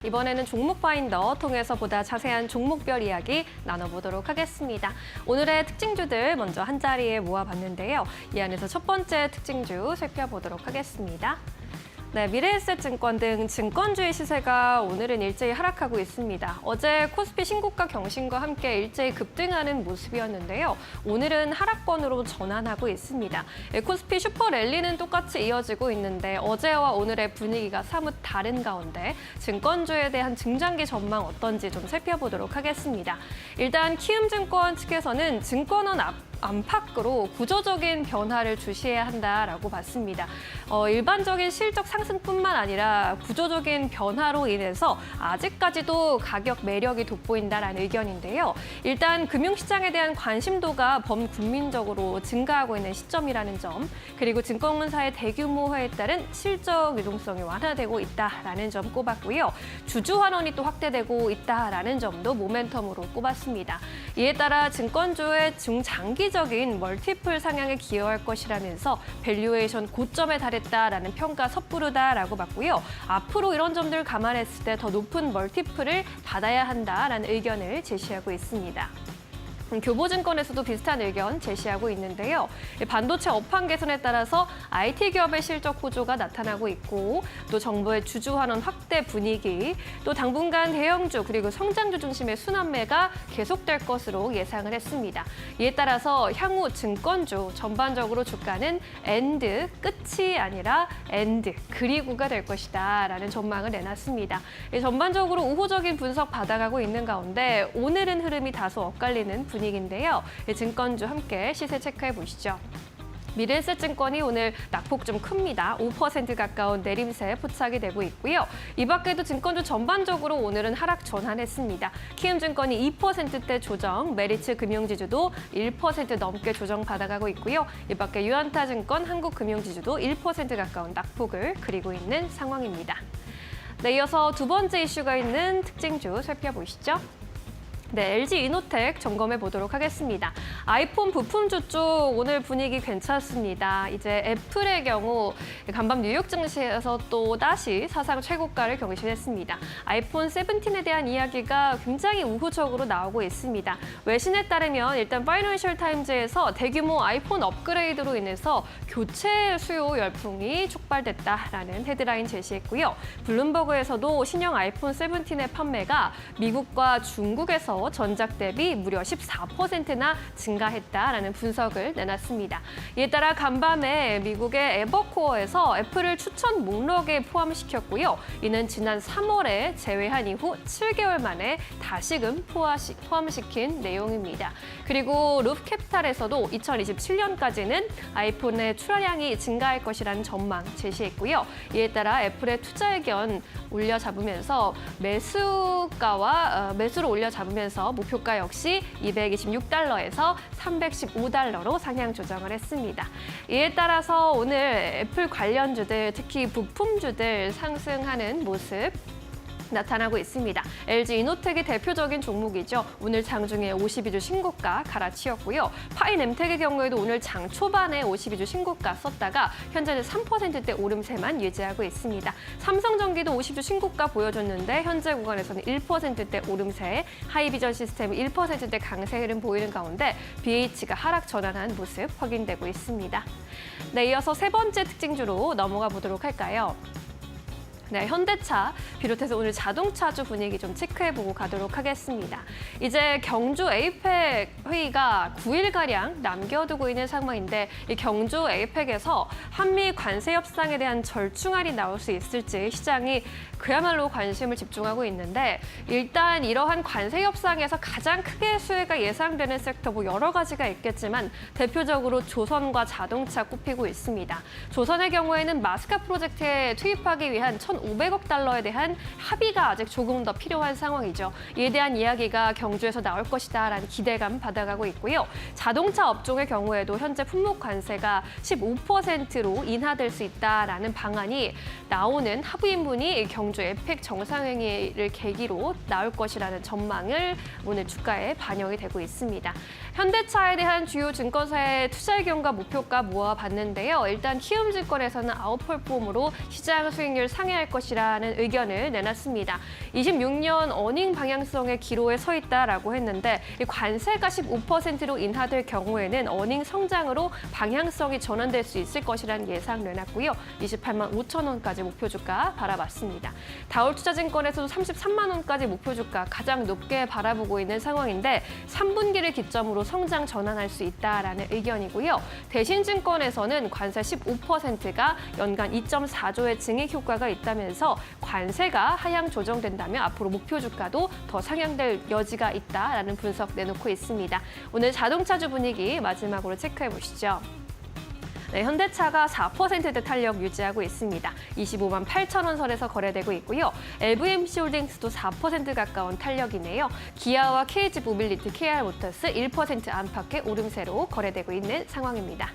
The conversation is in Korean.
이번에는 종목 파인더 통해서 보다 자세한 종목별 이야기 나눠보도록 하겠습니다. 오늘의 특징주들 먼저 한 자리에 모아봤는데요. 이 안에서 첫 번째 특징주 살펴보도록 하겠습니다. 네, 미래에셋증권 등 증권주의 시세가 오늘은 일제히 하락하고 있습니다. 어제 코스피 신고가 경신과 함께 일제히 급등하는 모습이었는데요. 오늘은 하락권으로 전환하고 있습니다. 코스피 슈퍼랠리는 똑같이 이어지고 있는데 어제와 오늘의 분위기가 사뭇 다른 가운데 증권주에 대한 중장기 전망 어떤지 좀 살펴보도록 하겠습니다. 일단 키움증권 측에서는 증권원 안팎으로 구조적인 변화를 주시해야 한다라고 봤습니다. 일반적인 실적 상승뿐만 아니라 구조적인 변화로 인해서 아직까지도 가격 매력이 돋보인다라는 의견인데요. 일단 금융시장에 대한 관심도가 범국민적으로 증가하고 있는 시점이라는 점, 그리고 증권사의 대규모화에 따른 실적 유동성이 완화되고 있다라는 점 꼽았고요. 주주 환원이 또 확대되고 있다라는 점도 모멘텀으로 꼽았습니다. 이에 따라 증권주의 중장기적인 멀티플 상향에 기여할 것이라면서 밸류에이션 고점에 달했다라는 평가 섣부르다라고 봤고요. 앞으로 이런 점들 감안했을 때 더 높은 멀티플을 받아야 한다라는 의견을 제시하고 있습니다. 교보증권에서도 비슷한 의견 제시하고 있는데요. 반도체 업황 개선에 따라서 IT 기업의 실적 호조가 나타나고 있고 또 정부의 주주 환원 확대 분위기, 또 당분간 대형주 그리고 성장주 중심의 순환매가 계속될 것으로 예상을 했습니다. 이에 따라서 향후 증권주 전반적으로 주가는 엔드, 끝이 아니라 엔드, 그리고가 될 것이다라는 전망을 내놨습니다. 전반적으로 우호적인 분석 받아가고 있는 가운데 오늘은 흐름이 다소 엇갈리는 분위기인데요. 증권주 함께 시세 체크해 보시죠. 미래에셋증권이 오늘 낙폭 좀 큽니다. 5% 가까운 내림세 포착이 되고 있고요. 이 밖에도 증권주 전반적으로 오늘은 하락 전환했습니다. 키움증권이 2%대 조정, 메리츠 금융지주도 1% 넘게 조정 받아가고 있고요. 이 밖에 유안타증권, 한국금융지주도 1% 가까운 낙폭을 그리고 있는 상황입니다. 네, 이어서 두 번째 이슈가 있는 특징주 살펴보시죠. 네, LG이노텍 점검해 보도록 하겠습니다. 아이폰 부품주 쪽 오늘 분위기 괜찮습니다. 이제 애플의 경우 간밤 뉴욕 증시에서 또 다시 사상 최고가를 경신했습니다. 아이폰 17에 대한 이야기가 굉장히 우호적으로 나오고 있습니다. 외신에 따르면 일단 파이낸셜 타임즈에서 대규모 아이폰 업그레이드로 인해서 교체 수요 열풍이 촉발됐다라는 헤드라인 제시했고요. 블룸버그에서도 신형 아이폰 17의 판매가 미국과 중국에서 전작 대비 무려 14%나 증가했다라는 분석을 내놨습니다. 이에 따라 간밤에 미국의 에버코어에서 애플을 추천 목록에 포함시켰고요. 이는 지난 3월에 제외한 이후 7개월 만에 다시금 포함시킨 내용입니다. 그리고 루프캐피탈에서도 2027년까지는 아이폰의 출하량이 증가할 것이라는 전망 제시했고요. 이에 따라 애플의 투자 의견 올려잡으면서 매수를 올려잡으면서 목표가 역시 226달러에서 315달러로 상향 조정을 했습니다. 이에 따라서 오늘 애플 관련주들, 특히 부품주들 상승하는 모습 나타나고 있습니다. LG이노텍이 대표적인 종목이죠. 오늘 장중에 52주 신고가 갈아치웠고요. 파이nem텍의 경우에도 오늘 장 초반에 52주 신고가 썼다가 현재는 3%대 오름세만 유지하고 있습니다. 삼성전기도 50주 신고가 보여줬는데 현재 구간에서는 1%대 오름세, 하이비전 시스템이 1%대 강세 흐름 보이는 가운데 BH가 하락 전환한 모습 확인되고 있습니다. 네, 이어서 세 번째 특징주로 넘어가 보도록 할까요? 네, 현대차 비롯해서 오늘 자동차주 분위기 좀 체크해보고 가도록 하겠습니다. 이제 경주 에이펙 회의가 9일가량 남겨두고 있는 상황인데 이 경주 에이펙에서 한미 관세 협상에 대한 절충안이 나올 수 있을지 시장이 그야말로 관심을 집중하고 있는데 일단 이러한 관세 협상에서 가장 크게 수혜가 예상되는 섹터 뭐 여러 가지가 있겠지만 대표적으로 조선과 자동차 꼽히고 있습니다. 조선의 경우에는 마스카 프로젝트에 투입하기 위한 1,500억 달러에 대한 합의가 아직 조금 더 필요한 상황이죠. 이에 대한 이야기가 경주에서 나올 것이다라는 기대감 받아가고 있고요. 자동차 업종의 경우에도 현재 품목 관세가 15%로 인하될 수 있다라는 방안이 나오는 하부인문이 경주 에펙 정상회의를 계기로 나올 것이라는 전망을 오늘 주가에 반영이 되고 있습니다. 현대차에 대한 주요 증권사의 투자 의견과 목표가 모아봤는데요. 일단 키움증권에서는 아웃퍼폼으로 시장 수익률 상회할 것이라는 의견을 내놨습니다. 26년 어닝 방향성의 기로에 서 있다라고 했는데 이 관세가 15%로 인하될 경우에는 어닝 성장으로 방향성이 전환될 수 있을 것이라는 예상 내놨고요. 28만 5천 원까지 목표 주가 바라봤습니다. 다올투자증권에서도 33만 원까지 목표 주가 가장 높게 바라보고 있는 상황인데 3분기를 기점으로 성장 전환할 수 있다라는 의견이고요. 대신증권에서는 관세 15%가 연간 2.4조의 증액 효과가 있다면서 관세가 하향 조정된다면 앞으로 목표 주가도 더 상향될 여지가 있다라는 분석 내놓고 있습니다. 오늘 자동차주 분위기 마지막으로 체크해 보시죠. 네, 현대차가 4%대 탄력 유지하고 있습니다. 25만 8천 원 선에서 거래되고 있고요. LVMH홀딩스도 4% 가까운 탄력이네요. 기아와 KG 모빌리티, KR모터스 1% 안팎의 오름세로 거래되고 있는 상황입니다.